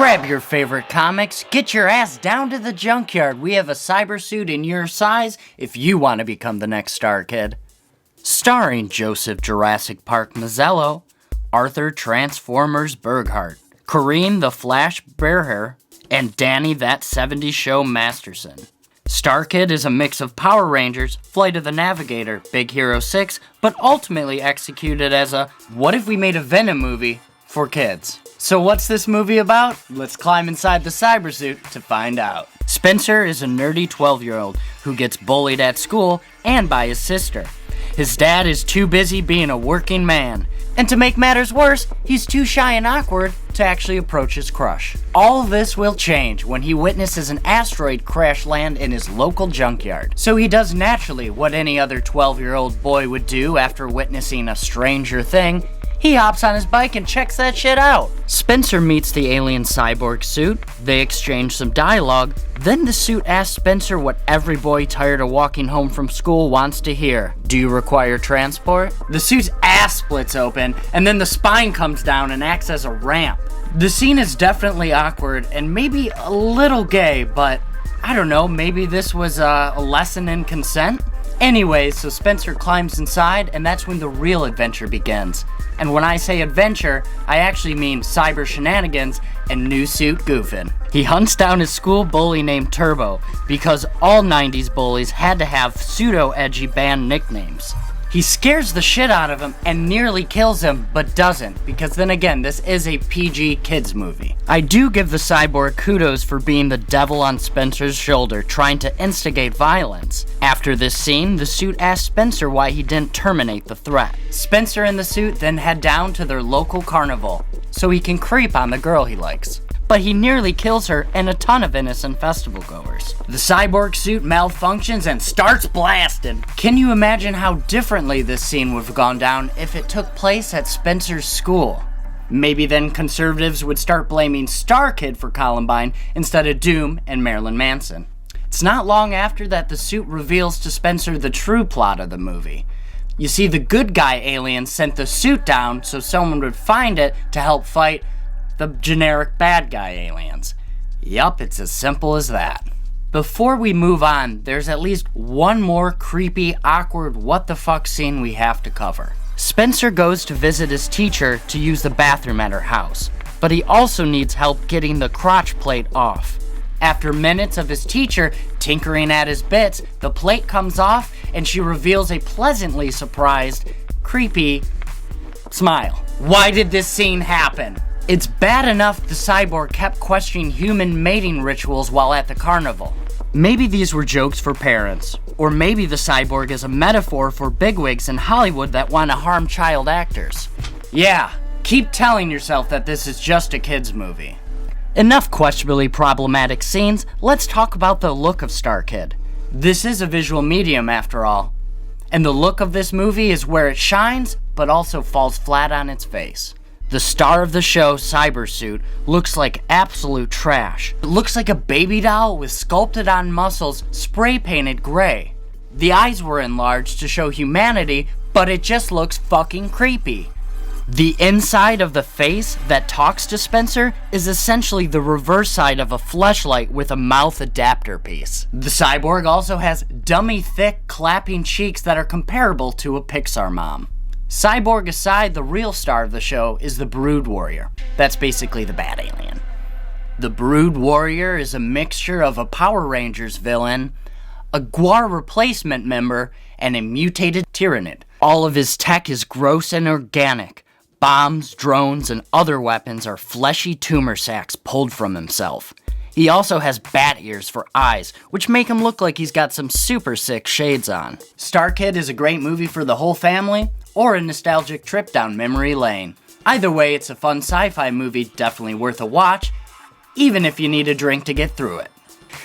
Grab your favorite comics, get your ass down to the junkyard. We have a cyber suit in your size if you want to become the next Star Kid. Starring Joseph Jurassic Park Mazello, Arthur Transformers Berghart, Corinne the Flash Bohrer, and Danny that 70s Show Masterson. Star Kid is a mix of Power Rangers, Flight of the Navigator, Big Hero 6, but ultimately executed as a what if we made a Venom movie for kids. So what's this movie about? Let's climb inside the cybersuit to find out. Spencer is a nerdy 12-year-old who gets bullied at school and by his sister. His dad is too busy being a working man. And to make matters worse, he's too shy and awkward to actually approach his crush. All this will change when he witnesses an asteroid crash land in his local junkyard. So he does naturally what any other 12-year-old boy would do after witnessing a stranger thing. He hops on his bike and checks that shit out. Spencer meets the alien cyborg suit, they exchange some dialogue, then the suit asks Spencer what every boy tired of walking home from school wants to hear. Do you require transport? The suit's ass splits open, and then the spine comes down and acts as a ramp. The scene is definitely awkward and maybe a little gay, but I don't know, maybe this was a lesson in consent? Anyways, so Spencer climbs inside, and that's when the real adventure begins. And when I say adventure, I actually mean cyber shenanigans and new suit goofing. He hunts down his school bully named Turbo, because all 90s bullies had to have pseudo-edgy band nicknames. He scares the shit out of him and nearly kills him, but doesn't, because then again, this is a PG kids movie. I do give the cyborg kudos for being the devil on Spencer's shoulder, trying to instigate violence. After this scene, the suit asks Spencer why he didn't terminate the threat. Spencer and the suit then head down to their local carnival, so he can creep on the girl he likes. But he nearly kills her and a ton of innocent festival goers. The cyborg suit malfunctions and starts blasting. Can you imagine how differently this scene would have gone down if it took place at Spencer's school? Maybe then conservatives would start blaming Star Kid for Columbine instead of Doom and Marilyn Manson. It's not long after that the suit reveals to Spencer the true plot of the movie. You see, the good guy aliens sent the suit down so someone would find it to help fight the generic bad guy aliens. Yup, it's as simple as that. Before we move on, there's at least one more creepy, awkward, what the fuck scene we have to cover. Spencer goes to visit his teacher to use the bathroom at her house, but he also needs help getting the crotch plate off. After minutes of his teacher tinkering at his bits, the plate comes off and she reveals a pleasantly surprised, creepy smile. Why did this scene happen? It's bad enough the cyborg kept questioning human mating rituals while at the carnival. Maybe these were jokes for parents, or maybe the cyborg is a metaphor for bigwigs in Hollywood that want to harm child actors. Yeah, keep telling yourself that this is just a kids movie. Enough questionably problematic scenes, let's talk about the look of Star Kid. This is a visual medium after all, and the look of this movie is where it shines, but also falls flat on its face. The star of the show, Cybersuit, looks like absolute trash. It looks like a baby doll with sculpted on muscles, spray painted gray. The eyes were enlarged to show humanity, but it just looks fucking creepy. The inside of the face that talks to Spencer is essentially the reverse side of a fleshlight with a mouth adapter piece. The cyborg also has dummy thick clapping cheeks that are comparable to a Pixar mom. Cyborg aside, the real star of the show is the Brood Warrior. That's basically the bad alien. The Brood Warrior is a mixture of a Power Rangers villain, a Gwar replacement member, and a mutated Tyrannid. All of his tech is gross and organic. Bombs, drones, and other weapons are fleshy tumor sacs pulled from himself. He also has bat ears for eyes, which make him look like he's got some super sick shades on. Star Kid is a great movie for the whole family, or a nostalgic trip down memory lane. Either way, it's a fun sci-fi movie, definitely worth a watch, even if you need a drink to get through it.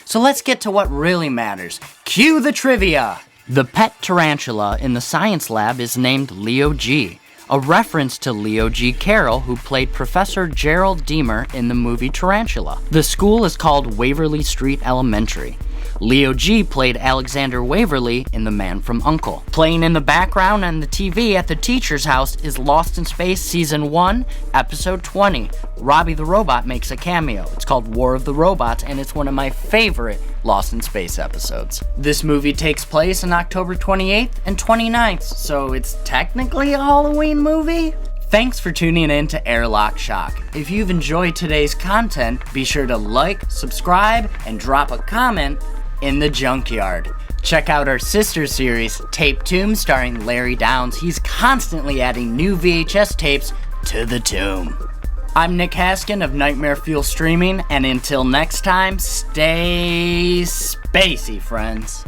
So let's get to what really matters. Cue the trivia! The pet tarantula in the science lab is named Leo G, a reference to Leo G. Carroll, who played Professor Gerald Deemer in the movie Tarantula. The school is called Waverly Street Elementary. Leo G played Alexander Waverly in The Man from U.N.C.L.E. Playing in the background on the TV at the teacher's house is Lost in Space Season 1, Episode 20. Robbie the Robot makes a cameo. It's called War of the Robots, and it's one of my favorite Lost in Space episodes. This movie takes place on October 28th and 29th, so it's technically a Halloween movie? Thanks for tuning in to Airlock Shock. If you've enjoyed today's content, be sure to like, subscribe, and drop a comment in the junkyard. Check out our sister series, Tape Tomb, starring Larry Downs. He's constantly adding new VHS tapes to the tomb. I'm Nick Haskin of Nightmare Fuel Streaming, and until next time, stay spacey, friends.